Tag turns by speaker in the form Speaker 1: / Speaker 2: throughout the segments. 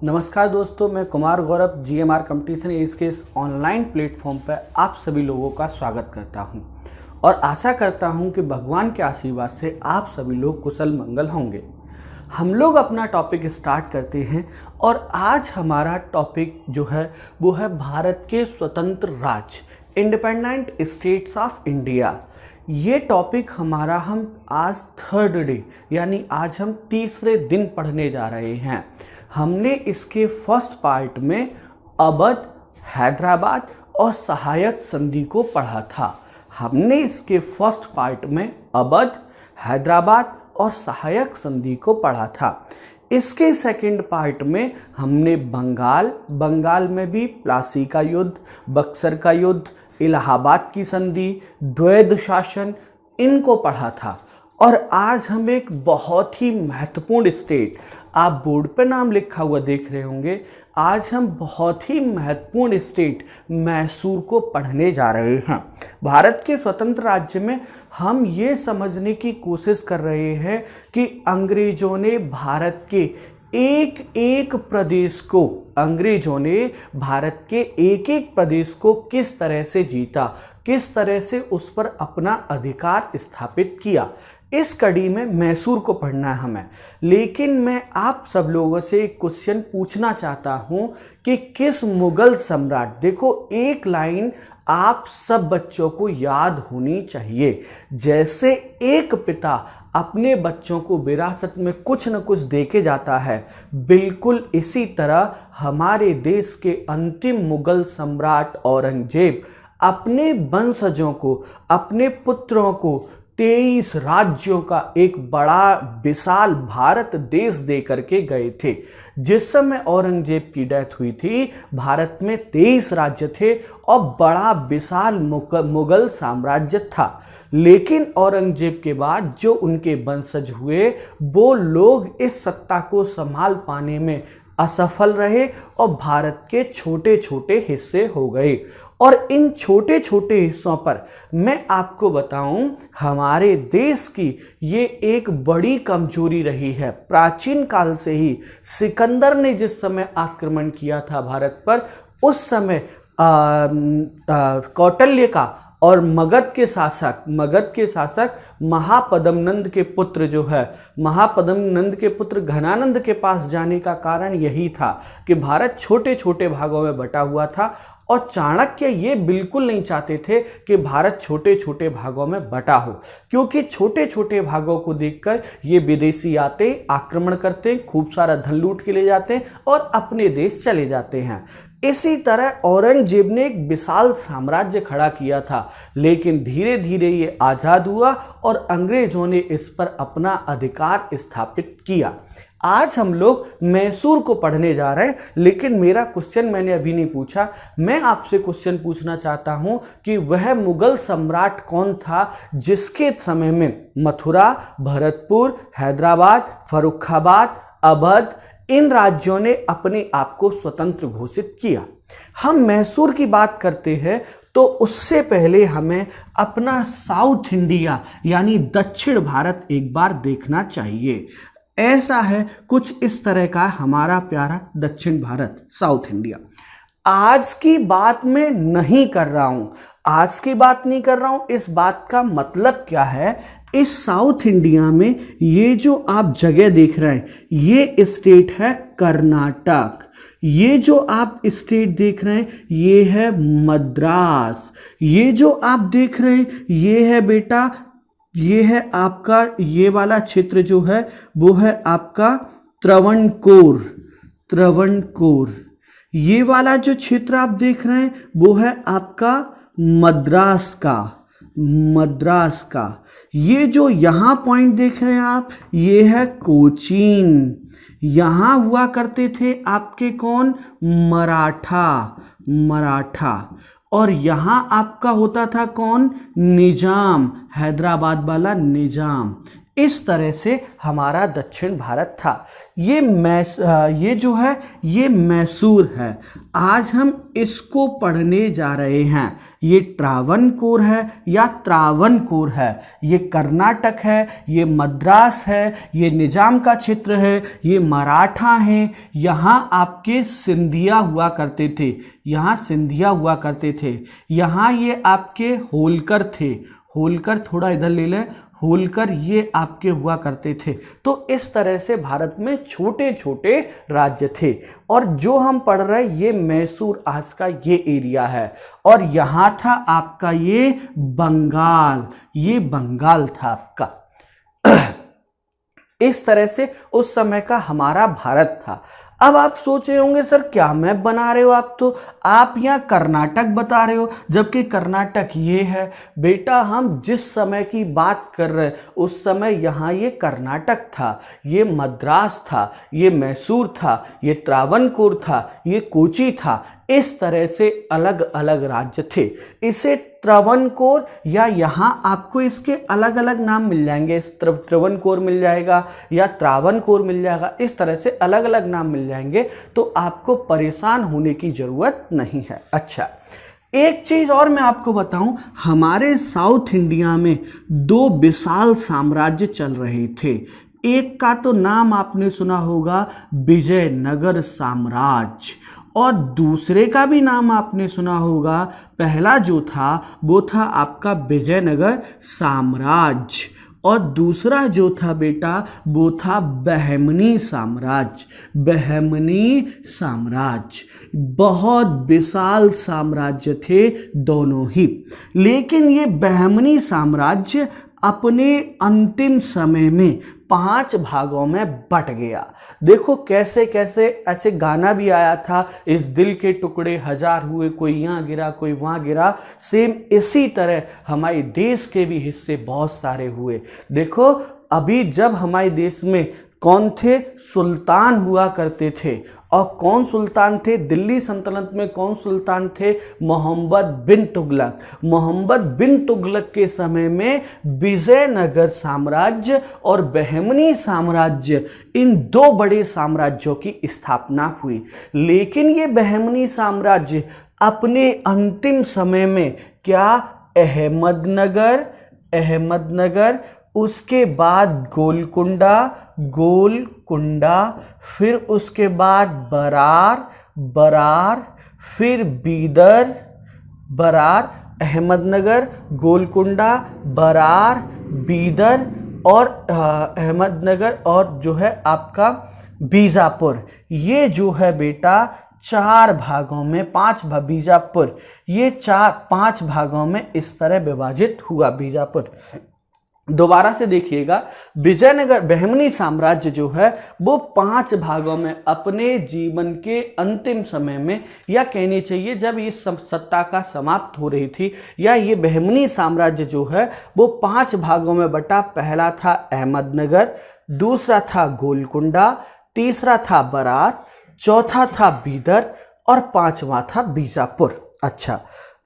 Speaker 1: नमस्कार दोस्तों, मैं Kumar Gaurav GMR competition as के इस ऑनलाइन प्लेटफॉर्म पर आप सभी लोगों का स्वागत करता हूं और आशा करता हूं कि भगवान के आशीर्वाद से आप सभी लोग कुशल मंगल होंगे। हम लोग अपना टॉपिक स्टार्ट करते हैं और आज हमारा टॉपिक जो है वो है भारत के स्वतंत्र राज्य, इंडिपेंडेंट स्टेट्स ऑफ इंडिया। ये टॉपिक हमारा हम आज थर्ड डे यानी आज हम तीसरे दिन पढ़ने जा रहे हैं। हमने इसके फर्स्ट पार्ट में अवध, हैदराबाद और सहायक संधि को पढ़ा था। हमने इसके फर्स्ट पार्ट में अवध, हैदराबाद और सहायक संधि को पढ़ा था। इसके सेकंड पार्ट में हमने बंगाल में भी प्लासी का युद्ध, बक्सर का युद्ध, इलाहाबाद की संधि, द्वैध शासन, इनको पढ़ा था। और आज हम एक बहुत ही महत्वपूर्ण स्टेट, आप बोर्ड पे नाम लिखा हुआ देख रहे होंगे, आज हम बहुत ही महत्वपूर्ण स्टेट मैसूर को पढ़ने जा रहे हैं। भारत के स्वतंत्र राज्य में हम ये समझने की कोशिश कर रहे हैं कि अंग्रेजों ने भारत के एक एक प्रदेश को, अंग्रेजों ने भारत के एक एक प्रदेश को किस तरह से जीता, किस तरह से उस पर अपना अधिकार स्थापित किया। इस कड़ी में मैसूर को पढ़ना है हमें। लेकिन मैं आप सब लोगों से एक क्वेश्चन पूछना चाहता हूं कि किस मुगल सम्राट, देखो एक लाइन आप सब बच्चों को याद होनी चाहिए। जैसे एक पिता अपने बच्चों को विरासत में कुछ न कुछ देके जाता है, बिल्कुल इसी तरह हमारे देश के अंतिम मुगल सम्राट औरंगजेब अपने वंशजों को, अपने पुत्रों को 23 राज्यों का एक बड़ा विशाल भारत देश दे करके गए थे। जिस समय औरंगजेब की डेथ हुई थी, भारत में 23 राज्य थे और बड़ा विशाल मुगल साम्राज्य था। लेकिन औरंगजेब के बाद जो उनके वंशज हुए, वो लोग इस सत्ता को संभाल पाने में असफल रहे और भारत के छोटे छोटे हिस्से हो गए। और इन छोटे छोटे हिस्सों पर मैं आपको बताऊं, हमारे देश की ये एक बड़ी कमजोरी रही है। प्राचीन काल से ही सिकंदर ने जिस समय आक्रमण किया था भारत पर, उस समय कौटिल्य का और मगध के शासक महापद्मनंद के पुत्र जो है, महापद्मनंद के पुत्र घनानंद के पास जाने का कारण यही था कि भारत छोटे छोटे भागों में बटा हुआ था और चाणक्य ये बिल्कुल नहीं चाहते थे कि भारत छोटे छोटे भागों में बटा हो, क्योंकि छोटे छोटे भागों को देखकर ये विदेशी आते, आक्रमण करते, खूब सारा धन लूट के ले जाते और अपने देश चले जाते हैं। इसी तरह औरंगजेब ने एक विशाल साम्राज्य खड़ा किया था, लेकिन धीरे धीरे ये आज़ाद हुआ और अंग्रेजों ने इस पर अपना अधिकार स्थापित किया। आज हम लोग मैसूर को पढ़ने जा रहे हैं, लेकिन मेरा क्वेश्चन मैंने अभी नहीं पूछा। मैं आपसे क्वेश्चन पूछना चाहता हूं कि वह मुगल सम्राट कौन था जिसके समय में मथुरा, भरतपुर, हैदराबाद, फर्रुखाबाद, अवध, इन राज्यों ने अपने आप को स्वतंत्र घोषित किया। हम मैसूर की बात करते हैं तो उससे पहले हमें अपना साउथ इंडिया यानी दक्षिण भारत एक बार देखना चाहिए। ऐसा है कुछ इस तरह का हमारा प्यारा दक्षिण भारत, साउथ इंडिया। आज की बात मैं नहीं कर रहा हूं, आज की बात नहीं कर रहा हूं। इस बात का मतलब क्या है, इस साउथ इंडिया में ये जो आप जगह देख रहे हैं, ये स्टेट है कर्नाटक। ये जो आप स्टेट देख रहे हैं, ये है मद्रास। ये जो आप देख रहे हैं, ये है बेटा, ये है आपका, ये वाला क्षेत्र जो है वो है आपका त्रवणकोर। ये वाला जो क्षेत्र आप देख रहे हैं वो है आपका मद्रास का। ये जो यहाँ पॉइंट देख रहे हैं आप, ये है कोचीन। यहाँ हुआ करते थे आपके कौन, मराठा। और यहाँ आपका होता था कौन, निजाम, हैदराबाद वाला निजाम। इस तरह से हमारा दक्षिण भारत था। ये जो है ये मैसूर है। आज हम इसको पढ़ने जा रहे हैं। ये ट्रावनकोर है या त्रावणकोर है। ये कर्नाटक है, ये मद्रास है, ये निजाम का क्षेत्र है, ये मराठा है। यहाँ आपके सिंधिया हुआ करते थे, यहाँ सिंधिया हुआ करते थे। यहाँ ये आपके होलकर थे, होलकर थोड़ा इधर ले लें, होलकर ये आपके हुआ करते थे। तो इस तरह से भारत में छोटे छोटे राज्य थे। और जो हम पढ़ रहे हैं ये मैसूर आज का ये एरिया है। और यहाँ था आपका ये बंगाल, ये बंगाल था आपका। इस तरह से उस समय का हमारा भारत था। अब आप सोच रहे होंगे सर क्या मैप बना रहे हो आप, तो आप यहाँ कर्नाटक बता रहे हो जबकि कर्नाटक ये है। बेटा हम जिस समय की बात कर रहे हैं उस समय यहाँ ये कर्नाटक था, ये मद्रास था, ये मैसूर था, ये त्रावणकोर था, ये कोची था। इस तरह से अलग अलग राज्य थे। इसे त्रावणकोर या यहाँ आपको इसके अलग अलग नाम मिल जाएंगे, त्रावणकोर मिल जाएगा या त्रावणकोर मिल जाएगा, इस तरह से अलग अलग नाम मिल जाएंगे। तो आपको परेशान होने की जरूरत नहीं है। अच्छा, एक चीज और मैं आपको बताऊं, हमारे साउथ इंडिया में दो विशाल साम्राज्य चल रहे थे। एक का तो नाम आपने सुना होगा विजयनगर साम्राज्य, और दूसरे का भी नाम आपने सुना होगा। पहला जो था वो था आपका विजयनगर साम्राज्य, और दूसरा जो था बेटा वो था बहमनी साम्राज्य। बहमनी साम्राज्य बहुत विशाल साम्राज्य थे दोनों ही। लेकिन ये बहमनी साम्राज्य अपने अंतिम समय में 5 भागों में बट गया। देखो कैसे कैसे, ऐसे गाना भी आया था, इस दिल के टुकड़े हजार हुए, कोई यहाँ गिरा कोई वहाँ गिरा। सेम इसी तरह हमारे देश के भी हिस्से बहुत सारे हुए। देखो अभी जब हमारे देश में कौन थे, सुल्तान हुआ करते थे। और कौन सुल्तान थे, दिल्ली सल्तनत में कौन सुल्तान थे, मोहम्मद बिन तुगलक। मोहम्मद बिन तुगलक के समय में विजयनगर साम्राज्य और बहमनी साम्राज्य, इन दो बड़े साम्राज्यों की स्थापना हुई। लेकिन ये बहमनी साम्राज्य अपने अंतिम समय में क्या, अहमदनगर, उसके बाद गोलकुंडा, फिर उसके बाद बरार, फिर बरार, अहमदनगर, गोलकुंडा, बरार, बीदर और अहमदनगर और जो है आपका बीजापुर। ये जो है बेटा 4 भागों में, बीजापुर, ये 5 भागों में इस तरह विभाजित हुआ बीजापुर। दोबारा से देखिएगा, विजयनगर बहमनी साम्राज्य जो है वो 5 भागों में अपने जीवन के अंतिम समय में, या कहनी चाहिए जब ये सत्ता का समाप्त हो रही थी, या ये बहमनी साम्राज्य जो है वो 5 भागों में बटा। पहला था अहमदनगर, दूसरा था गोलकुंडा, तीसरा था बरार, चौथा था बीदर और 5वां था बीजापुर। अच्छा,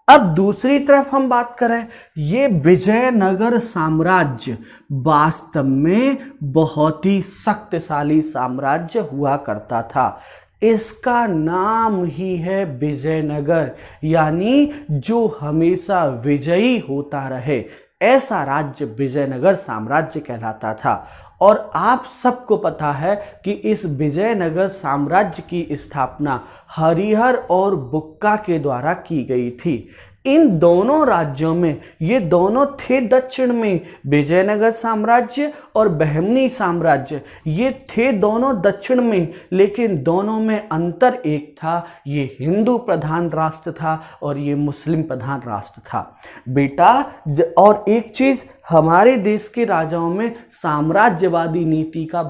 Speaker 1: अब दूसरी तरफ हम बात करें, ये विजयनगर साम्राज्य वास्तव में बहुत ही शक्तिशाली साम्राज्य हुआ करता था। इसका नाम ही है विजयनगर, यानी जो हमेशा विजयी होता रहे, ऐसा राज्य विजयनगर साम्राज्य कहलाता था। और आप सबको पता है कि इस विजयनगर साम्राज्य की स्थापना हरिहर और बुक्का के द्वारा की गई थी। इन दोनों राज्यों में, ये दोनों थे दक्षिण में, विजयनगर साम्राज्य और बहमनी साम्राज्य, ये थे दोनों दक्षिण में, लेकिन दोनों में अंतर एक था, ये हिंदू प्रधान राष्ट्र था और ये मुस्लिम प्रधान राष्ट्र था बेटा। और एक चीज, हमारे देश के राजाओं में साम्राज्यवादी नीति की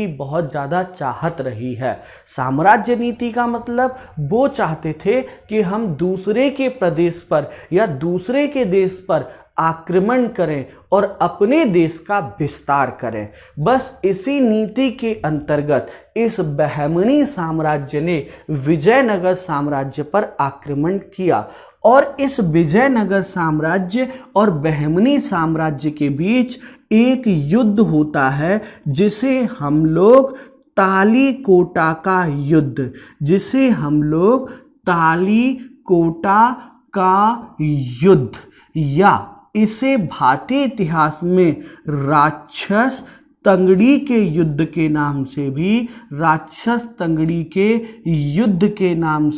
Speaker 1: बहुत ज़्यादा चाहत रही है। साम्राज्य नीति का मतलब वो चाहते थे कि हम दूसरे के प्रदेश पर या दूसरे के देश पर आक्रमण करें और अपने देश का विस्तार करें। बस इसी नीति के अंतर्गत इस बहमनी साम्राज्य ने विजयनगर साम्राज्य पर आक्रमण किया और इस विजयनगर साम्राज्य और बहमनी साम्राज्य के बीच एक युद्ध होता है जिसे हम लोग तालीकोटा का युद्ध, जिसे हम लोग तालीकोटा का युद्ध या इसे भारतीय इतिहास में राक्षस तंगड़ी के युद्ध के नाम से भी, राक्षस तंगड़ी के युद्ध के नाम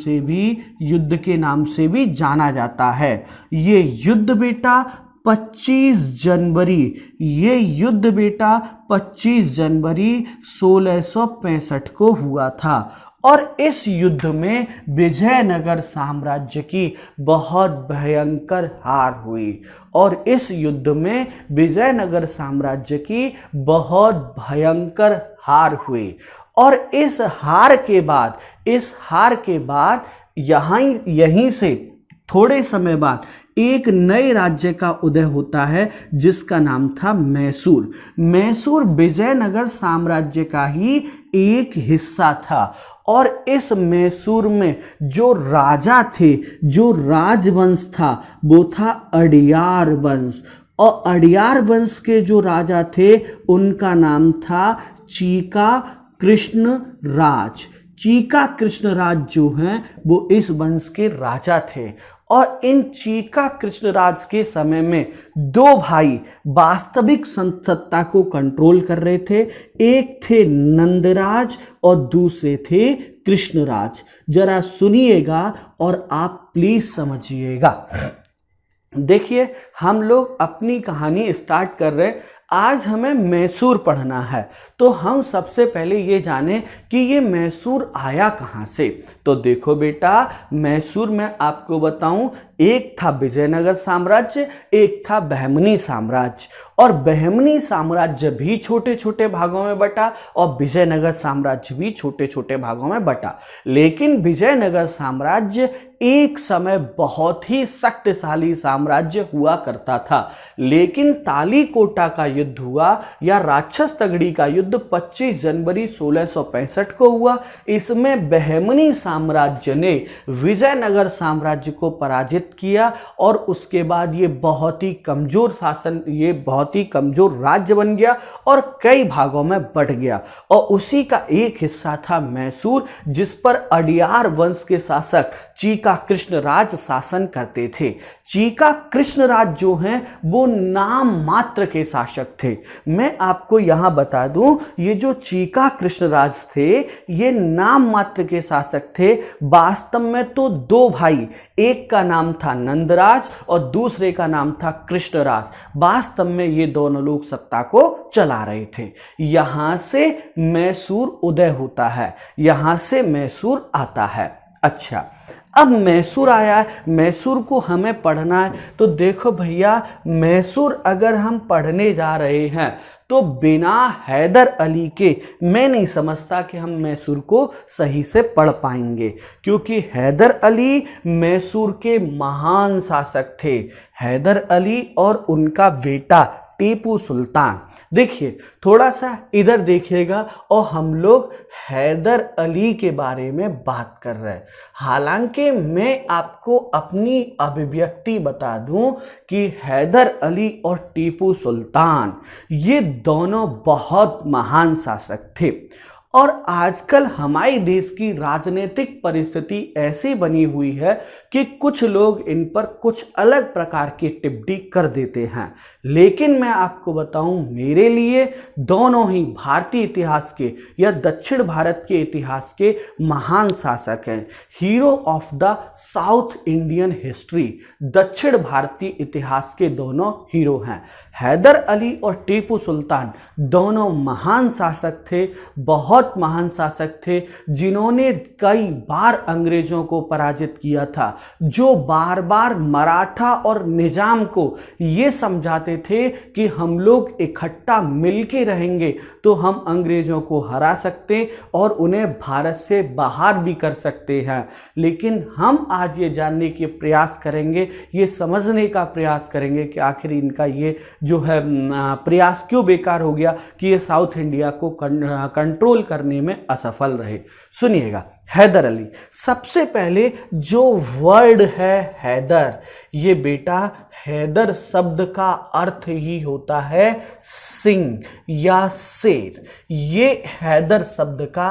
Speaker 1: से भी जाना जाता है। ये युद्ध बेटा 25 जनवरी 1665 को हुआ था और इस युद्ध में विजयनगर साम्राज्य की बहुत भयंकर हार हुई और इस युद्ध में विजयनगर साम्राज्य की बहुत भयंकर हार हुई और इस हार के बाद यहीं से थोड़े समय बाद एक नए राज्य का उदय होता है जिसका नाम था मैसूर। मैसूर विजयनगर साम्राज्य का ही एक हिस्सा था और इस मैसूर में जो राजा थे, जो राजवंश था, वो था अडियार वंश और अडियार वंश के जो राजा थे उनका नाम था चीका कृष्ण राज। चीका कृष्ण राज जो हैं वो इस वंश के राजा थे और इन चीका कृष्ण राज के समय में दो भाई वास्तविक सत्ता को कंट्रोल कर रहे थे। एक थे नंदराज और दूसरे थे कृष्णराज। जरा सुनिएगा और आप प्लीज समझिएगा। देखिए, हम लोग अपनी कहानी स्टार्ट कर रहे हैं। आज हमें मैसूर पढ़ना है तो हम सबसे पहले ये जानें कि ये मैसूर आया कहाँ से। तो देखो बेटा, मैसूर में आपको बताऊं, एक था विजयनगर साम्राज्य, एक था बहमनी साम्राज्य और बहमनी साम्राज्य भी छोटे छोटे भागों में बटा और विजयनगर साम्राज्य भी छोटे छोटे भागों में बटा। लेकिन विजयनगर साम्राज्य एक समय बहुत ही शक्तिशाली साम्राज्य हुआ करता था। लेकिन तालीकोटा का युद्ध हुआ या राक्षस तगड़ी का युद्ध 25 जनवरी 1665 को हुआ। इसमें बहमनी साम्राज्य ने विजयनगर साम्राज्य को पराजित किया और उसके बाद ये बहुत ही कमजोर राज्य बन गया और कई भागों में बंट गया और उसी का एक हिस्सा था मैसूर, जिस पर अडियार वंश के शासक चीका कृष्णराज शासन करते थे। चीका कृष्णराज जो हैं वो नाम मात्र के शासक थे। मैं आपको यहां बता दूं, ये जो चीका कृष्णराज थे ये नाम मात्र के शासक थे। वास्तव में तो दो भाई, एक का नाम था नंदराज और दूसरे का नाम था कृष्णराज। वास्तव में ये दोनों लोग सत्ता को चला रहे थे। यहां से मैसूर उदय होता है, यहां से मैसूर आता है। अच्छा, अब मैसूर आया है, मैसूर को हमें पढ़ना है। तो देखो भैया, मैसूर अगर हम पढ़ने जा रहे हैं तो बिना हैदर अली के मैं नहीं समझता कि हम मैसूर को सही से पढ़ पाएंगे, क्योंकि हैदर अली मैसूर के महान शासक थे। हैदर अली और उनका बेटा टीपू सुल्तान। देखिए, थोड़ा सा इधर देखिएगा और हम लोग हैदर अली के बारे में बात कर रहे हैं। हालांकि मैं आपको अपनी अभिव्यक्ति बता दूं कि हैदर अली और टीपू सुल्तान ये दोनों बहुत महान शासक थे और आजकल हमारे देश की राजनीतिक परिस्थिति ऐसी बनी हुई है कि कुछ लोग इन पर कुछ अलग प्रकार की टिप्पणी कर देते हैं। लेकिन मैं आपको बताऊं, मेरे लिए दोनों ही भारतीय इतिहास के या दक्षिण भारत के इतिहास के महान शासक हैं। Hero of the south Indian history, दक्षिण भारतीय इतिहास के दोनों हीरो हैं। हैदर अली और टीपू सुल्तान दोनों महान शासक थे, बहुत बहुत महान शासक थे जिन्होंने कई बार अंग्रेजों को पराजित किया था, जो बार बार मराठा और निजाम को ये समझाते थे कि हम लोग इकट्ठा मिलके रहेंगे तो हम अंग्रेजों को हरा सकते और उन्हें भारत से बाहर भी कर सकते हैं। लेकिन हम आज ये जानने के प्रयास करेंगे, ये समझने का प्रयास करेंगे कि आखिर इनका ये जो है प्रयास क्यों बेकार हो गया कि ये साउथ इंडिया को कंट्रोल करने में असफल रहे। सुनिएगा, हैदर अली। सबसे पहले जो वर्ड है हैदर, ये बेटा हैदर शब्द का अर्थ ही होता है सिंह या शेर। ये हैदर शब्द का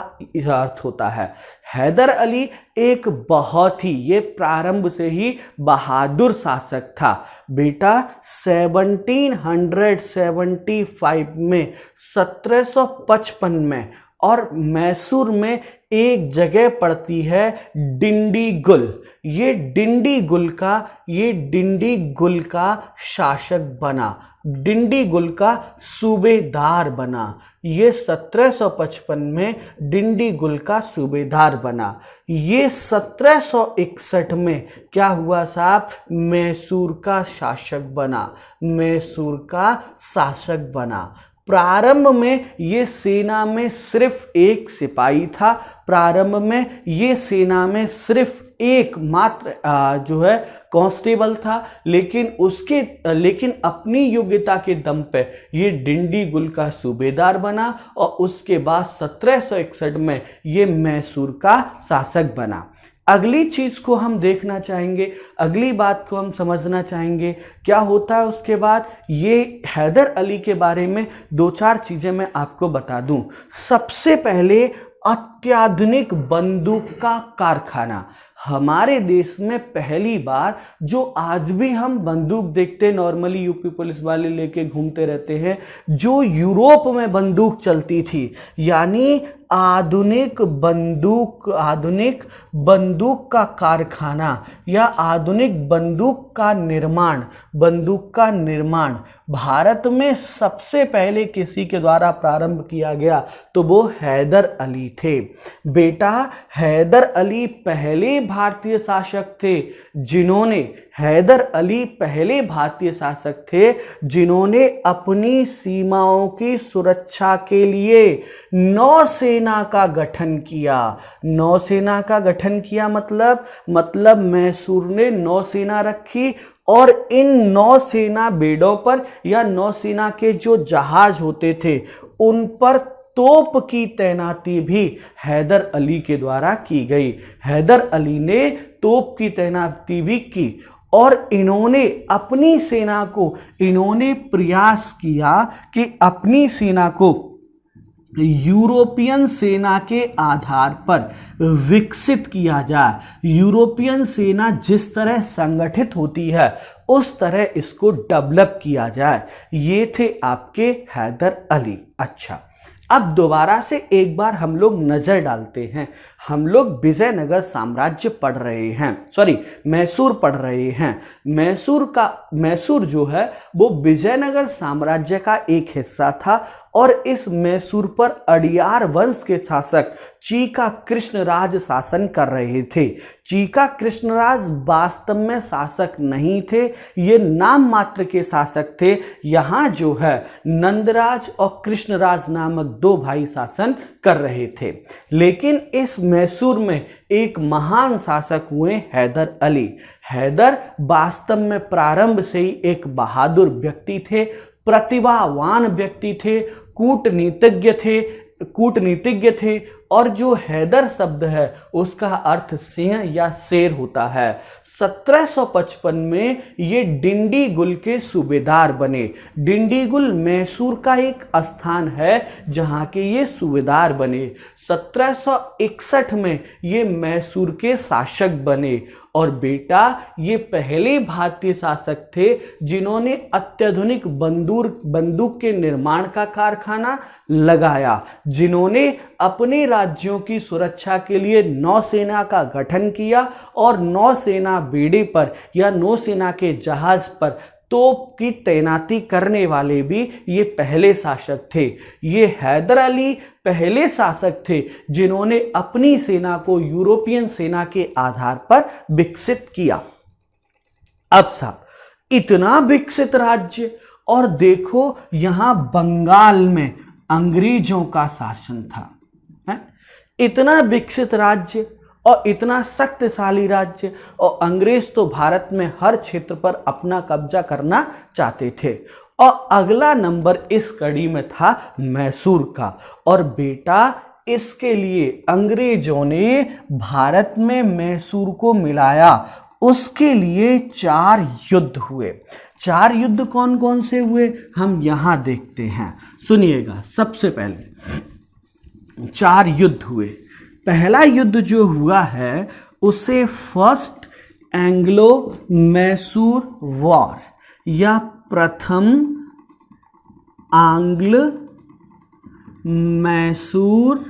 Speaker 1: अर्थ होता है। हैदर अली एक बहुत ही, ये प्रारंभ से ही बहादुर शासक था बेटा। 1775 में, 1755 में, और मैसूर में एक जगह पड़ती है डिंडीगुल। ये डिंडीगुल का शासक बना, डिंडीगुल का सूबेदार बना। ये 1755 में डिंडीगुल का सूबेदार बना। ये 1761 में क्या हुआ साहब, मैसूर का शासक बना, मैसूर का शासक बना। प्रारंभ में ये सेना में सिर्फ एक सिपाही था, प्रारंभ में ये सेना में सिर्फ एक मात्र जो है कांस्टेबल था, लेकिन अपनी योग्यता के दम पे ये डिंडीगुल का सूबेदार बना और उसके बाद 1761 में ये मैसूर का शासक बना। अगली चीज को हम देखना चाहेंगे, अगली बात को हम समझना चाहेंगे क्या होता है उसके बाद। ये हैदर अली के बारे में दो चार चीजें मैं आपको बता दूं। सबसे पहले अत्याधुनिक बंदूक का कारखाना। हमारे देश में पहली बार, जो आज भी हम बंदूक देखते नॉर्मली दीपी पुलिस वाले लेके घूमते रहते हैं, जो यूरोप में बंदूक चलती थी, यानी आधुनिक बंदूक का कारखाना या आधुनिक बंदूक का निर्माण भारत में सबसे पहले किसी के द्वारा प्रारंभ किया गया तो वो हैदर अली थे बेटा। हैदर अली पहले भारतीय शासक थे जिन्होंने अपनी सीमाओं की सुरक्षा के लिए नौसेना का गठन किया। नौसेना का गठन किया मतलब मैसूर ने नौसेना रखी और इन नौसेना बेड़ों पर या नौसेना के जो जहाज होते थे उन पर तोप की तैनाती भी हैदर अली के द्वारा की गई। हैदर अली ने तोप की तैनाती भी की और इन्होंने अपनी सेना को प्रयास किया कि अपनी सेना को यूरोपियन सेना के आधार पर विकसित किया जाए। यूरोपियन सेना जिस तरह संगठित होती है उस तरह इसको डेवलप किया जाए। ये थे आपके हैदर अली। अच्छा, अब दोबारा से एक बार हम लोग नजर डालते हैं। हम लोग विजयनगर साम्राज्य पढ़ रहे हैं, मैसूर पढ़ रहे हैं। मैसूर जो है वो विजयनगर साम्राज्य का एक हिस्सा था और इस मैसूर पर अडियार वंश के शासक चीका कृष्णराज शासन कर रहे थे। चीका कृष्णराज वास्तव में शासक नहीं थे, ये नाम मात्र के शासक थे। यहाँ जो है नंदराज और कृष्णराज नामक दो भाई शासन कर रहे थे। लेकिन इस मैसूर में एक महान शासक हुए हैदर अली। हैदर वास्तव में प्रारंभ से ही एक बहादुर व्यक्ति थे, प्रतिभावान व्यक्ति थे, कूटनीतिज्ञ थे और जो हैदर शब्द है उसका अर्थ सिंह या शेर होता है। 1755 में ये डिंडीगुल के सूबेदार बने। डिंडीगुल मैसूर का एक स्थान है जहाँ के ये सूबेदार बने। 1761 में ये मैसूर के शासक बने और बेटा ये पहले भारतीय शासक थे जिन्होंने अत्याधुनिक बंदूक के निर्माण का कारखाना लगाया, जिन्होंने अपने राज्यों की सुरक्षा के लिए नौसेना का गठन किया और नौसेना बेड़े पर या नौसेना के जहाज पर तोप की तैनाती करने वाले भी ये पहले शासक थे। ये हैदर अली पहले शासक थे जिन्होंने अपनी सेना को यूरोपियन सेना के आधार पर विकसित किया। अब साहब, इतना विकसित राज्य, और देखो यहां बंगाल में अंग्रेजों का शासन था, है? इतना विकसित राज्य और इतना शक्तिशाली राज्य, और अंग्रेज तो भारत में हर क्षेत्र पर अपना कब्जा करना चाहते थे। और अगला नंबर इस कड़ी में था मैसूर का। और बेटा, इसके लिए अंग्रेजों ने भारत में मैसूर को मिलाया। उसके लिए 4 युद्ध हुए। 4 युद्ध कौन कौन से हुए हम यहां देखते हैं, सुनिएगा। सबसे पहले 4 युद्ध हुए। पहला युद्ध जो हुआ है उसे फर्स्ट एंग्लो मैसूर वॉर या प्रथम आंग्ल मैसूर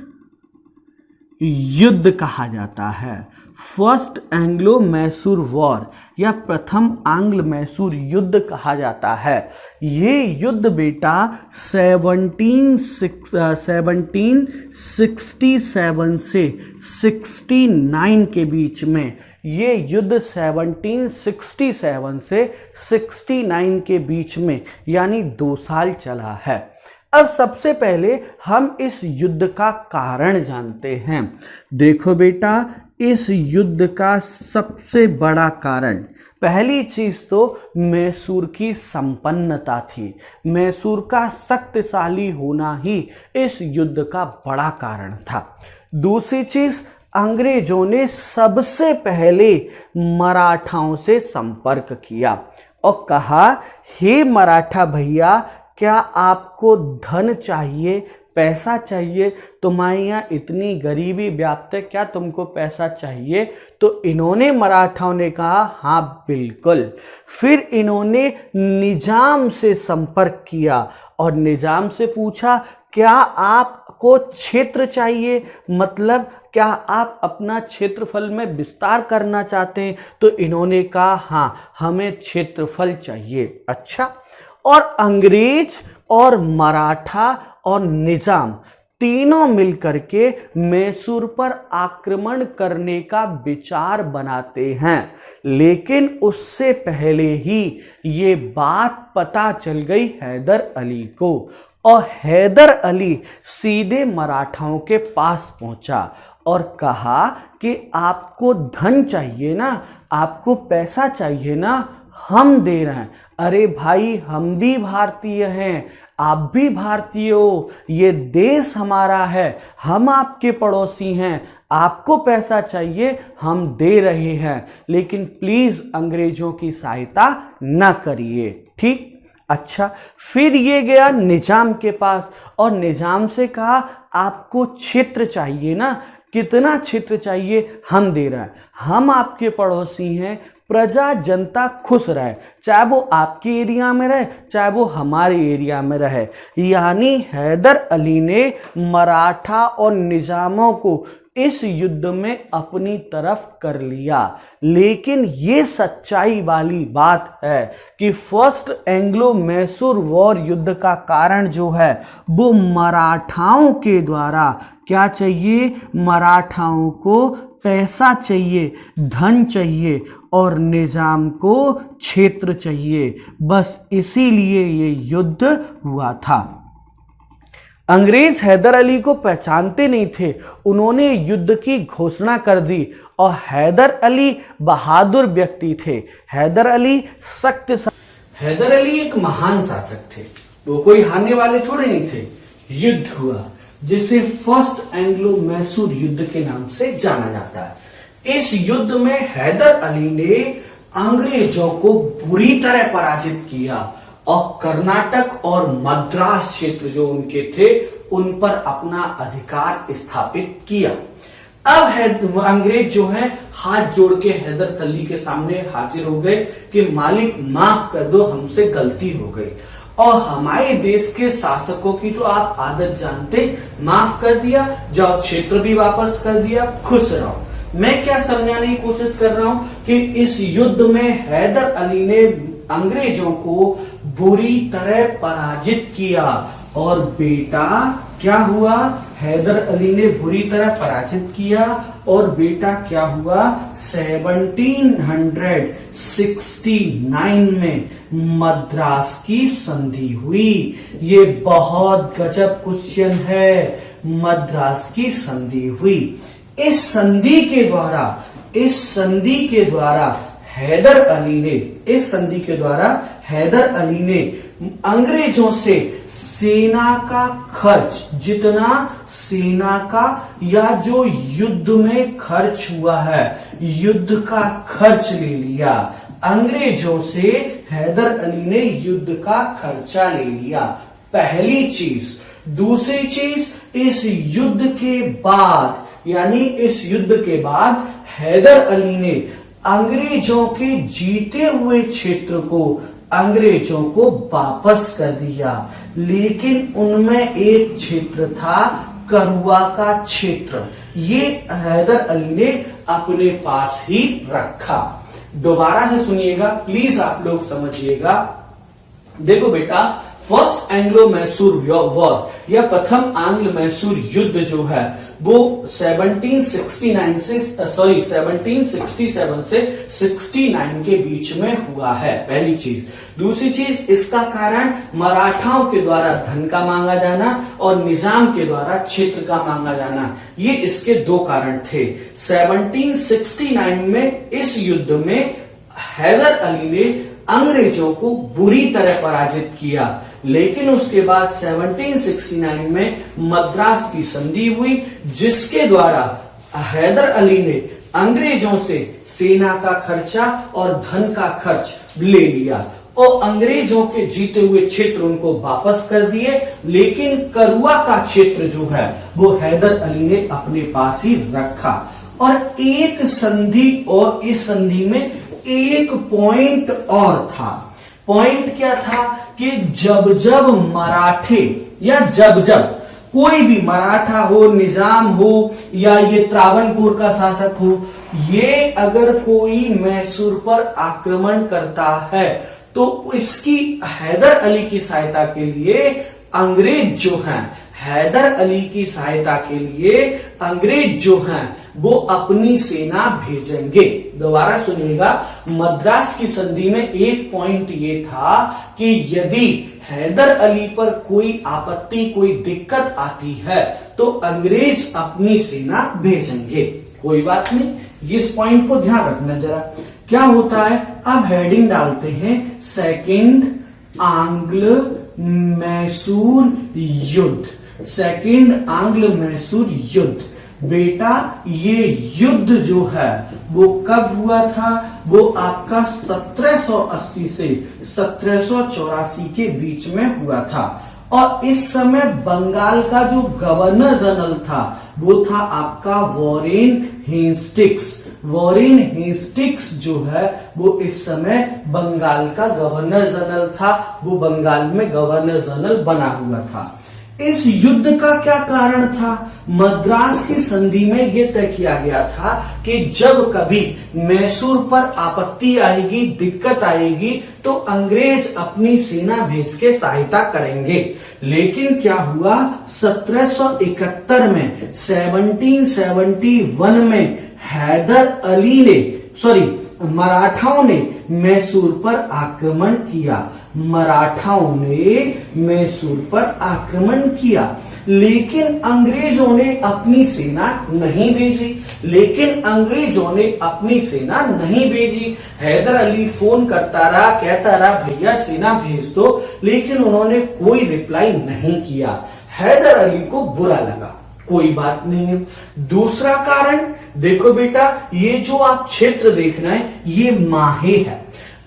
Speaker 1: युद्ध कहा जाता है। फर्स्ट एंग्लो मैसूर वॉर या प्रथम आंग्ल मैसूर युद्ध कहा जाता है। ये युद्ध बेटा 1767 से 69 के बीच में, ये युद्ध 1767 से 69 के बीच में यानी 2 साल चला है। अब सबसे पहले हम इस युद्ध का कारण जानते हैं। देखो बेटा, इस युद्ध का सबसे बड़ा कारण, पहली चीज तो मैसूर की संपन्नता थी। मैसूर का शक्तिशाली होना ही इस युद्ध का बड़ा कारण था। दूसरी चीज, अंग्रेजों ने सबसे पहले मराठाओं से संपर्क किया और कहा, हे मराठा भैया, क्या आपको धन चाहिए, पैसा चाहिए? तुम्हारे यहाँ इतनी गरीबी व्याप्त है, क्या तुमको पैसा चाहिए? तो इन्होंने, मराठाओं ने कहा हाँ बिल्कुल। फिर इन्होंने निजाम से संपर्क किया और निजाम से पूछा, क्या आपको क्षेत्र चाहिए, मतलब क्या आप अपना क्षेत्रफल में विस्तार करना चाहते हैं? तो इन्होंने कहा हाँ, हमें क्षेत्रफल चाहिए। अच्छा, और अंग्रेज और मराठा और निजाम तीनों मिलकर के मैसूर पर आक्रमण करने का विचार बनाते हैं। लेकिन उससे पहले ही ये बात पता चल गई हैदर अली को, और हैदर अली सीधे मराठाओं के पास पहुंचा और कहा कि आपको धन चाहिए ना, आपको पैसा चाहिए ना, हम दे रहे हैं। अरे भाई, हम भी भारतीय हैं, आप भी भारतीय हो, ये देश हमारा है, हम आपके पड़ोसी हैं, आपको पैसा चाहिए, हम दे रहे हैं, लेकिन प्लीज अंग्रेजों की सहायता न करिए। ठीक, अच्छा। फिर ये गया निजाम के पास और निजाम से कहा, आपको क्षेत्र चाहिए ना, कितना क्षेत्र चाहिए? हम दे रहे हैं, हम आपके पड़ोसी हैं, प्रजा जनता खुश रहे, चाहे वो आपके एरिया में रहे, चाहे वो हमारे एरिया में रहे। यानी हैदर अली ने मराठा और निजामों को इस युद्ध में अपनी तरफ कर लिया। लेकिन ये सच्चाई वाली बात है कि फर्स्ट एंग्लो मैसूर वॉर युद्ध का कारण जो है वो मराठाओं के द्वारा क्या चाहिए, मराठाओं को पैसा चाहिए, धन चाहिए, और निजाम को क्षेत्र चाहिए। बस इसीलिए ये युद्ध हुआ था। अंग्रेज हैदर अली को पहचानते नहीं थे, उन्होंने युद्ध की घोषणा कर दी। और हैदर अली बहादुर व्यक्ति थे, हैदर अली सख्त, हैदर अली एक महान शासक थे, वो कोई हारने वाले थोड़े नहीं थे। युद्ध हुआ जिसे फर्स्ट एंग्लो मैसूर युद्ध के नाम से जाना जाता है। इस युद्ध में हैदर अली ने अंग्रेजों को बुरी तरह पराजित किया और कर्नाटक और मद्रास क्षेत्र जो उनके थे उन पर अपना अधिकार स्थापित किया। अब अंग्रेज जो हैं हाथ जोड़ के हैदर अली के सामने हाजिर हो गए कि मालिक माफ कर दो, हमसे गलती हो गई। और हमारे देश के शासकों की तो आप आदत जानते, माफ कर दिया, जाओ क्षेत्र भी वापस कर दिया, खुश रहो। मैं क्या समझाने की कोशिश कर रहा हूं कि इस युद्ध में हैदर अली ने अंग्रेजों को बुरी तरह पराजित किया। और बेटा क्या हुआ, हैदर अली ने बुरी तरह पराजित किया और बेटा क्या हुआ, 1769 में मद्रास की संधि हुई। ये बहुत गजब क्वेश्चन है, मद्रास की संधि हुई। इस संधि के द्वारा हैदर अली ने अंग्रेजों से सेना का खर्च, जितना सेना का या जो युद्ध में खर्च हुआ है, युद्ध का खर्च ले लिया। अंग्रेजों से हैदर अली ने युद्ध का खर्चा ले लिया, पहली चीज। दूसरी चीज, इस युद्ध के बाद हैदर अली ने अंग्रेजों के जीते हुए क्षेत्र को अंग्रेजों को वापस कर दिया। लेकिन उनमें एक क्षेत्र था, करुआ का क्षेत्र, ये हैदर अली ने अपने पास ही रखा। दोबारा से सुनिएगा प्लीज, आप लोग समझिएगा। देखो बेटा, फर्स्ट एंग्लो मैसूर वॉर या प्रथम आंग्ल मैसूर युद्ध जो है वो 1767 से 69 के बीच में हुआ है, पहली चीज। दूसरी चीज, इसका कारण मराठाओं के द्वारा धन का मांगा जाना और निजाम के द्वारा क्षेत्र का मांगा जाना, ये इसके दो कारण थे। 1769 में इस युद्ध में हैदर अली ने अंग्रेजों को बुरी तरह पराजित किया। लेकिन उसके बाद 1769 में मद्रास की संधि हुई, जिसके द्वारा हैदर अली ने अंग्रेजों से सेना का खर्चा और धन का खर्च ले लिया और अंग्रेजों के जीते हुए क्षेत्र उनको वापस कर दिए। लेकिन करुआ का क्षेत्र जो है वो हैदर अली ने अपने पास ही रखा। और एक संधि, और इस संधि में एक पॉइंट और था। पॉइंट क्या था कि जब जब मराठे या जब कोई भी मराठा हो, निजाम हो या ये त्रावणकोर का शासक हो, ये अगर कोई मैसूर पर आक्रमण करता है तो इसकी हैदर अली की सहायता के लिए अंग्रेज जो हैं, हैदर अली की सहायता के लिए अंग्रेज जो हैं वो अपनी सेना भेजेंगे। दोबारा सुनिएगा, मद्रास की संधि में एक पॉइंट ये था कि यदि हैदर अली पर कोई आपत्ति, कोई दिक्कत आती है तो अंग्रेज अपनी सेना भेजेंगे। कोई बात नहीं, इस पॉइंट को ध्यान रखना जरा। क्या होता है, अब हेडिंग डालते हैं सेकंड आंग्ल मैसूर युद्ध। सेकंड आंग्ल मैसूर युद्ध। बेटा ये युद्ध जो है वो कब हुआ था, वो आपका 1780 से 1784 के बीच में हुआ था। और इस समय बंगाल का जो गवर्नर जनरल था वो था आपका वॉरेन हेस्टिंग्स। वॉरेन हेस्टिंग्स जो है वो इस समय बंगाल का गवर्नर जनरल था, वो बंगाल में गवर्नर जनरल बना हुआ था। इस युद्ध का क्या कारण था, मद्रास की संधि में यह तय किया गया था कि जब कभी मैसूर पर आपत्ति आएगी, दिक्कत आएगी तो अंग्रेज अपनी सेना भेज के सहायता करेंगे। लेकिन क्या हुआ, 1771 में 1771 में हैदर अली ने मराठाओं ने मैसूर पर आक्रमण किया। मराठाओं ने मैसूर पर आक्रमण किया, लेकिन अंग्रेजों ने अपनी सेना नहीं भेजी। हैदर अली फोन करता रहा, कहता रहा भैया सेना भेज दो, लेकिन उन्होंने कोई रिप्लाई नहीं किया। हैदर अली को बुरा लगा। कोई बात नहीं है। दूसरा कारण देखो बेटा, ये जो आप क्षेत्र देखना है ये माहे है।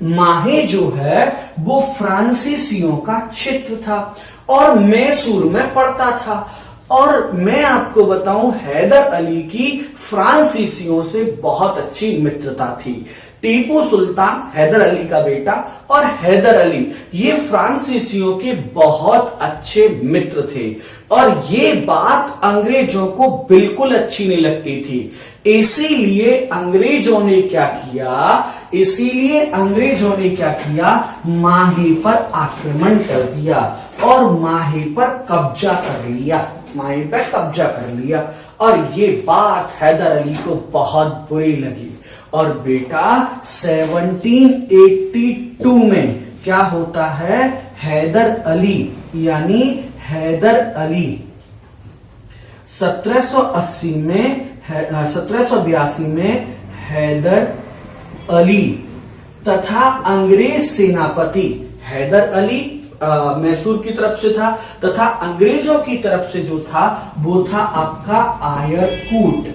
Speaker 1: माहे जो है वो फ्रांसीसियों का क्षेत्र था और मैसूर में पड़ता था। और मैं आपको बताऊं, हैदर अली की फ्रांसीसियों से बहुत अच्छी मित्रता थी। टीपू सुल्तान हैदर अली का बेटा और हैदर अली ये फ्रांसीसियों के बहुत अच्छे मित्र थे और ये बात अंग्रेजों को बिल्कुल अच्छी नहीं लगती थी। इसीलिए अंग्रेजों ने क्या किया, इसीलिए अंग्रेजों ने क्या किया, माहे पर आक्रमण कर दिया और माहे पर कब्जा कर लिया, माहे पर कब्जा कर लिया। और ये बात हैदर अली को बहुत बुरी लगी और बेटा 1782 में क्या होता है, हैदर अली यानी हैदर अली 1782 में हैदर अली तथा अंग्रेज सेनापति हैदर अली मैसूर की तरफ से था तथा अंग्रेजों की तरफ से जो था वो था आपका आयरकूट।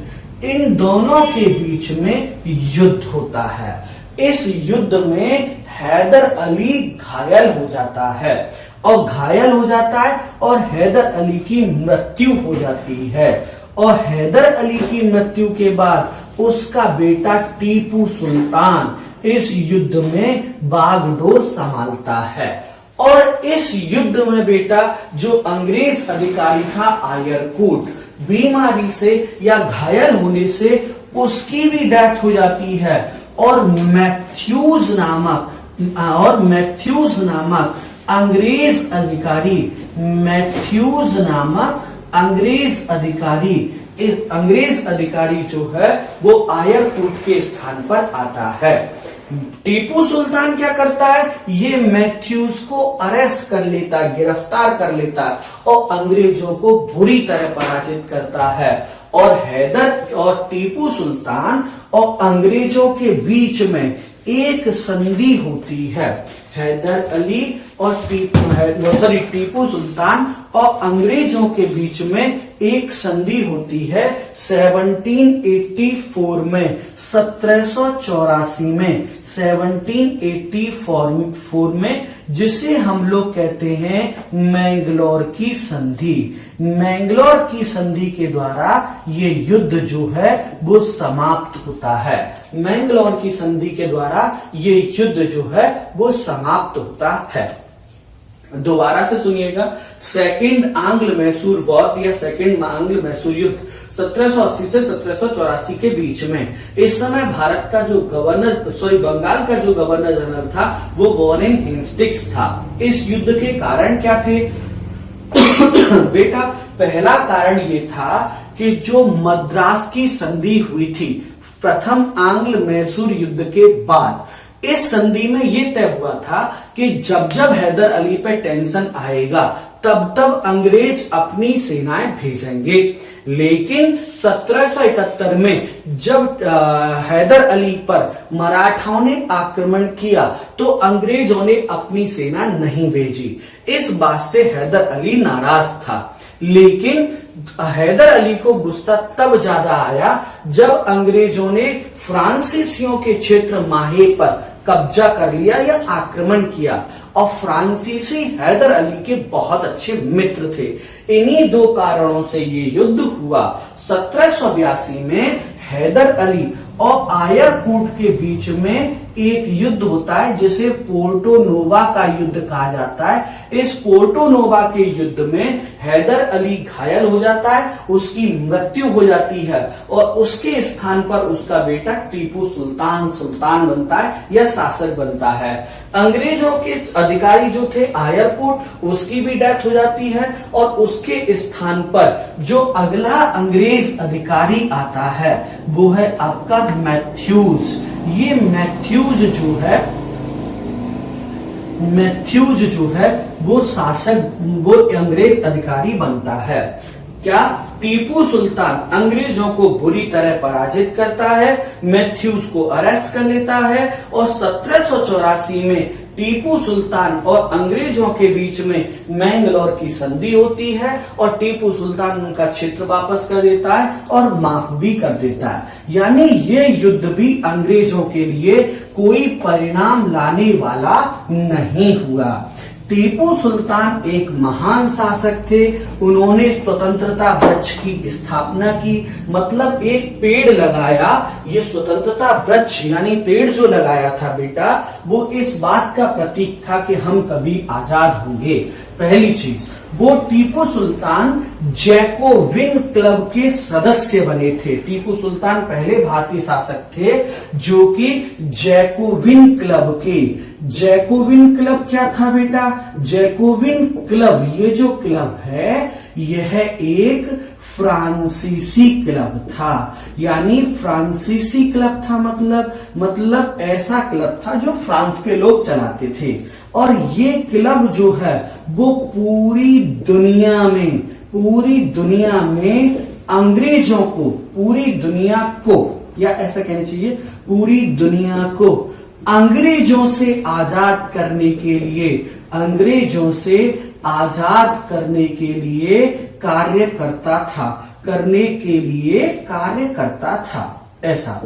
Speaker 1: इन दोनों के बीच में युद्ध होता है। इस युद्ध में हैदर अली घायल हो जाता है और हैदर अली की मृत्यु हो जाती है और हैदर अली की मृत्यु के बाद उसका बेटा टीपू सुल्तान इस युद्ध में बागडोर संभालता है। और इस युद्ध में बेटा जो अंग्रेज अधिकारी था आयरकूट, बीमारी से या घायल होने से उसकी भी डेथ हो जाती है और मैथ्यूज नामक अंग्रेज अधिकारी जो है वो आयरकूट के स्थान पर आता है। टीपू सुल्तान क्या करता है, ये मैथ्यूज को अरेस्ट कर लेता है, गिरफ्तार कर लेता है और अंग्रेजों को बुरी तरह पराजित करता है। और हैदर और टीपू सुल्तान और अंग्रेजों के बीच में एक संधि होती है। हैदर अली और टीपू सुल्तान और अंग्रेजों के बीच में एक संधि होती है 1784 में, 1784 में, जिसे हम लोग कहते हैं मैंगलोर की संधि। मैंगलोर की संधि के द्वारा ये युद्ध जो है वो समाप्त होता है। मैंगलोर की संधि के द्वारा ये युद्ध जो है वो समाप्त होता है। दोबारा से सुनिएगा, सेकंड आंग्ल मैसूर वॉर या सेकंड आंग्ल मैसूर युद्ध 1780 से 1784 के बीच में। इस समय भारत का जो बंगाल का जो गवर्नर जनरल था वो वॉरेन हेस्टिंग्स था। इस युद्ध के कारण क्या थे बेटा, पहला कारण ये था कि जो मद्रास की संधि हुई थी प्रथम आंग्ल मैसूर युद्ध के बाद, इस संधि में यह तय हुआ था कि जब जब हैदर अली पे टेंशन आएगा तब तब अंग्रेज अपनी सेनाएं भेजेंगे। लेकिन 1771 में जब हैदर अली पर मराठाओं ने आक्रमण किया तो अंग्रेजों ने अपनी सेना नहीं भेजी। इस बात से हैदर अली नाराज था। लेकिन हैदर अली को गुस्सा तब ज्यादा आया जब अंग्रेजों ने फ्रांसीसियों के क्षेत्र माहे पर कब्जा कर लिया या आक्रमण किया। और फ्रांसीसी हैदर अली के बहुत अच्छे मित्र थे। इन्हीं दो कारणों से ये युद्ध हुआ। 1782 में हैदर अली और आयरकूट के बीच में एक युद्ध होता है जिसे पोर्टो नोवा का युद्ध कहा जाता है। इस पोर्टो नोवा के युद्ध में हैदर अली घायल हो जाता है, उसकी मृत्यु हो जाती है और उसके स्थान पर उसका बेटा टीपू सुल्तान बनता है या शासक बनता है। अंग्रेजों के अधिकारी जो थे आयरकूट, उसकी भी डेथ हो जाती है और उसके स्थान पर जो अगला अंग्रेज अधिकारी आता है वो है आपका मैथ्यूज। ये मैथ्यूज जो है वो शासक, वो अंग्रेज अधिकारी बनता है। क्या टीपू सुल्तान अंग्रेजों को बुरी तरह पराजित करता है, मैथ्यूज को अरेस्ट कर लेता है और 1784 में टीपू सुल्तान और अंग्रेजों के बीच में मैंगलोर की संधि होती है और टीपू सुल्तान उनका क्षेत्र वापस कर देता है और माफ भी कर देता है। यानी ये युद्ध भी अंग्रेजों के लिए कोई परिणाम लाने वाला नहीं हुआ। टीपू सुल्तान एक महान शासक थे। उन्होंने स्वतंत्रता वृक्ष की स्थापना की, मतलब एक पेड़ लगाया। ये स्वतंत्रता वृक्ष यानी पेड़ जो लगाया था बेटा, वो इस बात का प्रतीक था कि हम कभी आजाद होंगे। पहली चीज, वो टीपू सुल्तान जैकोबिन क्लब के सदस्य बने थे। टीपू सुल्तान पहले भारतीय शासक थे जो कि जैकोबिन क्लब के, जैकोबिन क्लब क्या था बेटा? जैकोबिन क्लब, ये जो क्लब है यह एक फ्रांसीसी क्लब था, यानी फ्रांसीसी क्लब था मतलब ऐसा क्लब था जो फ्रांस के लोग चलाते थे। और ये क्लब जो है वो पूरी दुनिया में अंग्रेजों को, पूरी दुनिया को, या ऐसा कहना चाहिए पूरी दुनिया को अंग्रेजों से आजाद करने के लिए, अंग्रेजों से आजाद करने के लिए कार्य करता था। ऐसा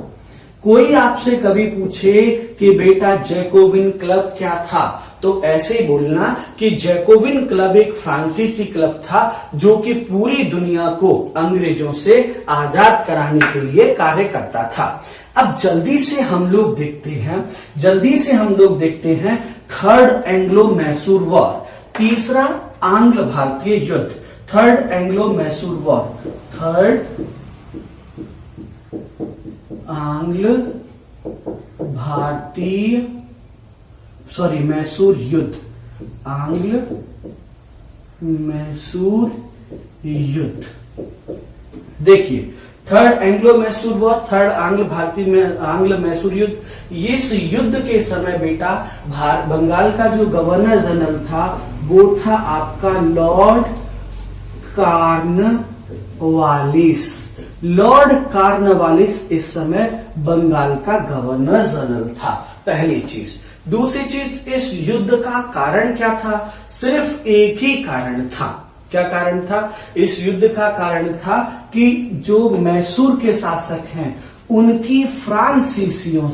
Speaker 1: कोई आपसे कभी पूछे कि बेटा जैकोबिन क्लब क्या था, तो ऐसे बोलना कि जैकोबिन क्लब एक फ्रांसीसी क्लब था जो कि पूरी दुनिया को अंग्रेजों से आजाद कराने के लिए कार्य करता था। अब जल्दी से हम लोग देखते हैं थर्ड एंग्लो मैसूर वॉर, तीसरा आंग्ल भारतीय युद्ध। Third Anglo Mysore war, third आंग्ल भारतीय मैसूर युद्ध, आंग्ल मैसूर युद्ध। देखिए third Anglo Mysore war, third आंग्ल मैसूर युद्ध, इस युद्ध के समय बेटा बंगाल का जो गवर्नर जनरल था वो था आपका लॉर्ड कॉर्नवालिस। लॉर्ड कॉर्नवालिस इस समय बंगाल का गवर्नर जनरल था, पहली चीज। दूसरी चीज, इस युद्ध का कारण क्या था? सिर्फ एक ही कारण था। क्या कारण था? इस युद्ध का कारण था कि जो मैसूर के शासक हैं उनकी फ्रांसीसियों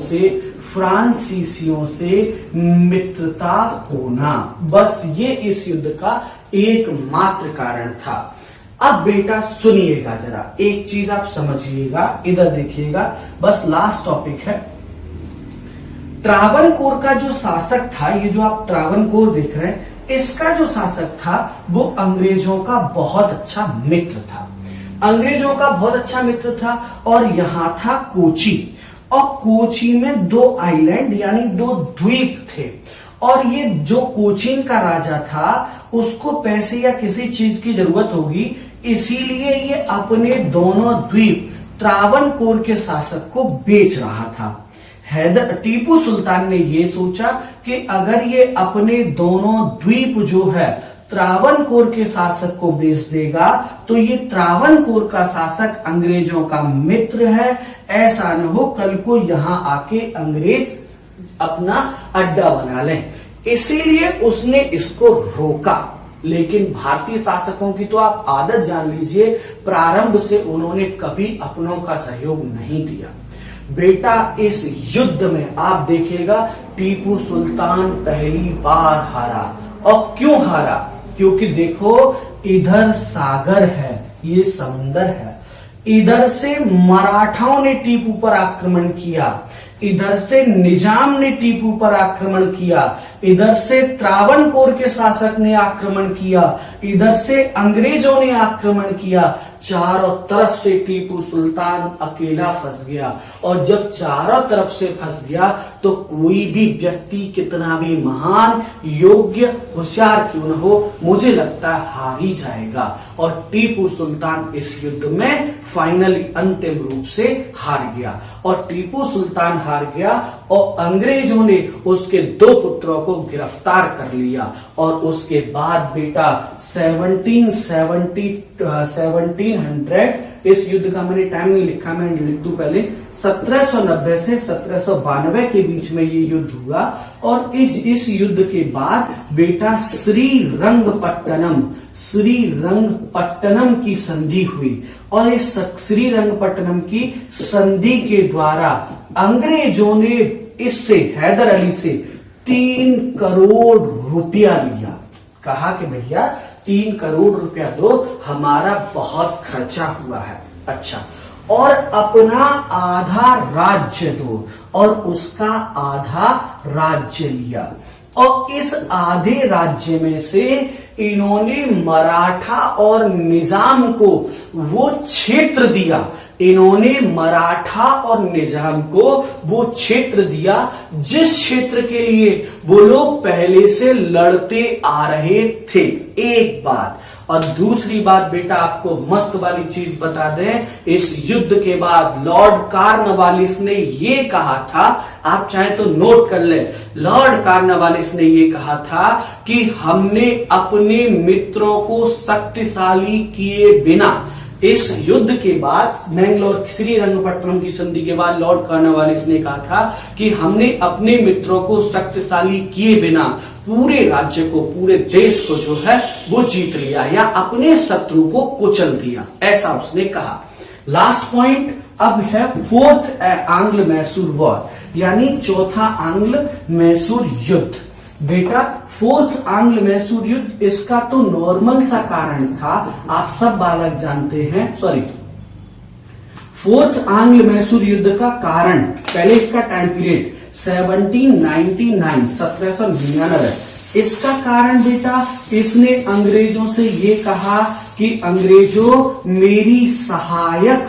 Speaker 1: से मित्रता होना, बस ये इस युद्ध का एकमात्र कारण था। अब बेटा सुनिएगा जरा, एक चीज आप समझिएगा, इधर देखिएगा, बस लास्ट टॉपिक है। ट्रावनकोर का जो शासक था, ये जो आप ट्रावनकोर देख रहे हैं, इसका जो शासक था वो अंग्रेजों का बहुत अच्छा मित्र था, अंग्रेजों का बहुत अच्छा मित्र था। और यहां था कोची, और कोची में 2 आइलैंड यानी 2 द्वीप थे। और ये जो कोचीन का राजा था उसको पैसे या किसी चीज की जरूरत होगी, इसीलिए ये अपने दोनों द्वीप ट्रावनकोर के शासक को बेच रहा था। टीपू सुल्तान ने ये सोचा कि अगर ये अपने दोनों द्वीप जो है त्रावणकोर के शासक को बेच देगा तो ये त्रावणकोर का शासक अंग्रेजों का मित्र है, ऐसा न हो कल को यहां आके अंग्रेज अपना अड्डा बना लें। इसीलिए उसने इसको रोका। लेकिन भारतीय शासकों की तो आप आदत जान लीजिए, प्रारंभ से उन्होंने कभी अपनों का सहयोग नहीं दिया। बेटा इस युद्ध में आप देखिएगा टीपू सुल्तान पहली बार हारा। और क्यों हारा? क्योंकि देखो इधर सागर है, ये समंदर है, इधर से मराठाओं ने टीपू पर आक्रमण किया, इधर से निजाम ने टीपू पर आक्रमण किया, इधर से त्रावणकोर के शासक ने आक्रमण किया, इधर से अंग्रेजों ने आक्रमण किया। चारों तरफ से टीपू सुल्तान अकेला फंस गया। और जब चारों तरफ से फंस गया तो कोई भी व्यक्ति कितना भी महान, योग्य, होशियार क्यों न हो, मुझे लगता है हार ही जाएगा। और टीपू सुल्तान इस युद्ध में फाइनली अंतिम रूप से हार गया। और टीपू सुल्तान हार गया और अंग्रेजों ने उसके 2 पुत्रों को गिरफ्तार कर लिया। और उसके बाद बेटा 1700 इस युद्ध का मैंने टाइम नहीं लिखा, मैं लिख दूं पहले, 1790 से 1792 के बीच में ये युद्ध हुआ। और इस युद्ध के बाद बेटा श्रीरंगपट्टनम की संधि हुई। और इस श्रीरंगपट्टनम की संधि के द्वारा अंग्रेजों ने इससे, हैदर अली से 3 करोड़ रुपया लिया। कहा कि भैया 3 करोड़ रुपया दो, हमारा बहुत खर्चा हुआ है। अच्छा, और अपना आधा राज्य दो, और उसका आधा राज्य लिया। और इस आधे राज्य में से इन्होंने मराठा और निजाम को वो क्षेत्र दिया, इन्होंने मराठा और निजाम को वो क्षेत्र दिया जिस क्षेत्र के लिए वो लोग पहले से लड़ते आ रहे थे। एक बात। और दूसरी बात बेटा आपको मस्त वाली चीज बता दें, इस युद्ध के बाद लॉर्ड कॉर्नवालिस ने ये कहा था, आप चाहे तो नोट कर ले, लॉर्ड कॉर्नवालिस ने ये कहा था कि हमने अपने मित्रों को शक्तिशाली किए बिना, इस युद्ध के बाद मैंगलोर श्रीरंगपट्टनम की संधि के बाद लॉर्ड कॉर्नवालिस ने कहा था कि हमने अपने मित्रों को शक्तिशाली किए बिना पूरे राज्य को, पूरे देश को जो है वो जीत लिया या अपने शत्रु को कुचल दिया, ऐसा उसने कहा। लास्ट पॉइंट अब है फोर्थ आंग्ल मैसूर वॉर, यानी चौथा आंग्ल मैसूर युद्ध। बेटा फोर्थ आंग्ल मैसूर युद्ध, इसका तो नॉर्मल सा कारण था, आप सब बालक जानते हैं। फोर्थ आंग्ल मैसूर युद्ध का कारण, पहले इसका टाइम पीरियड 1799, इसका कारण बेटा इसने अंग्रेजों से ये कहा कि अंग्रेजों मेरी सहायक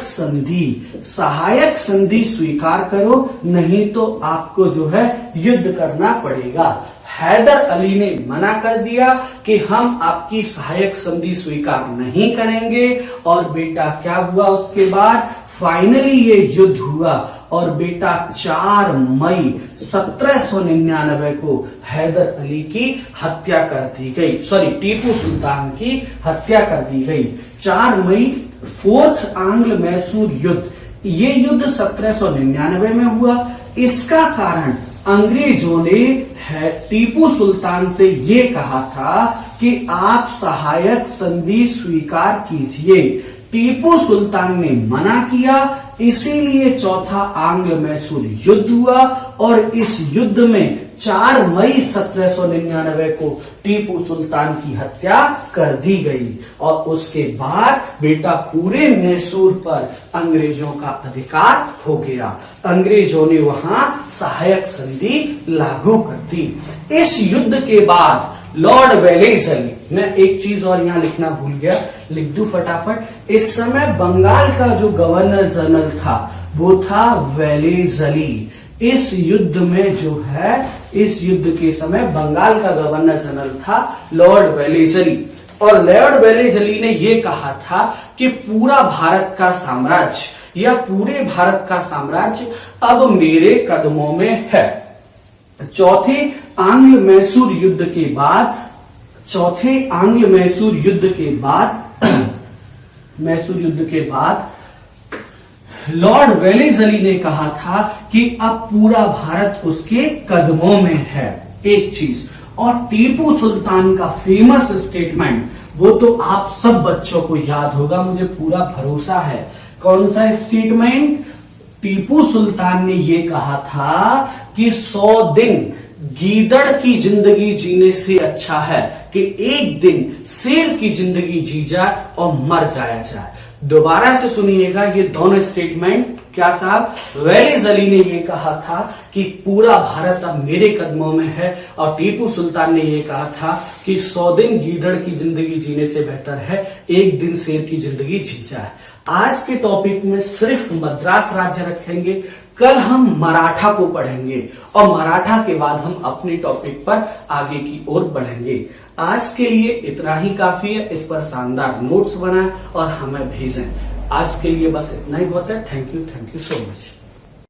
Speaker 1: संधि स्वीकार करो, नहीं तो आपको जो है युद्ध करना पड़ेगा। हैदर अली ने मना कर दिया कि हम आपकी सहायक संधि स्वीकार नहीं करेंगे, और बेटा क्या हुआ उसके बाद, फाइनली ये युद्ध हुआ, और बेटा 4 मई 1799 को हैदर अली की हत्या कर दी गई, टीपू सुल्तान की हत्या कर दी गई। 4 मई फोर्थ आंग्ल मैसूर युद्ध, ये युद्ध 1799 में हुआ। इसका कारण अंग्रेजों ने टीपू सुल्तान से ये कहा था कि आप सहायक संधि स्वीकार कीजिए। टीपू सुल्तान ने मना किया, इसीलिए चौथा आंग्ल मैसूर युद्ध हुआ, और इस युद्ध में 4 मई 1799 को टीपू सुल्तान की हत्या कर दी गई, और उसके बाद बेटा पूरे मैसूर पर अंग्रेजों का अधिकार हो गया। अंग्रेजों ने वहां सहायक संधि लागू कर दी। इस युद्ध के बाद लॉर्ड वेलेस्ली, मैं एक चीज और यहां लिखना भूल गया, लिख दूं फटाफट। इस समय बंगाल का जो गवर्नर जनरल था वो था वेलेस्ली। इस युद्ध में जो है, इस युद्ध के समय बंगाल का गवर्नर जनरल था लॉर्ड वेलेस्ली, और लॉर्ड वेलेस्ली ने यह कहा था कि पूरा भारत का साम्राज्य या पूरे भारत का साम्राज्य अब मेरे कदमों में है। चौथे आंग्ल मैसूर युद्ध के बाद, मैसूर युद्ध के बाद लॉर्ड वेलेस्ली ने कहा था कि अब पूरा भारत उसके कदमों में है, एक चीज। और टीपू सुल्तान का फेमस स्टेटमेंट, वो तो आप सब बच्चों को याद होगा, मुझे पूरा भरोसा है। कौन सा स्टेटमेंट? टीपू सुल्तान ने ये कहा था कि 100 दिन गीदड़ की जिंदगी जीने से अच्छा है कि एक दिन शेर की जिंदगी जी जाए और मर जाया जाए। दोबारा से सुनिएगा ये दोनों स्टेटमेंट। क्या साहब? वेलेस्ली ने ये कहा था कि पूरा भारत अब मेरे कदमों में है, और टीपू सुल्तान ने ये कहा था कि 100 दिन गीदड़ की जिंदगी जीने से बेहतर है एक दिन शेर की जिंदगी जी जाए। आज के टॉपिक में सिर्फ मद्रास राज्य रखेंगे, कल हम मराठा को पढ़ेंगे, और मराठा के बाद हम अपने टॉपिक पर आगे की ओर बढ़ेंगे। आज के लिए इतना ही काफी है। इस पर शानदार नोट्स बनाएं और हमें भेजें। आज के लिए बस इतना ही बहुत है। Thank you so much.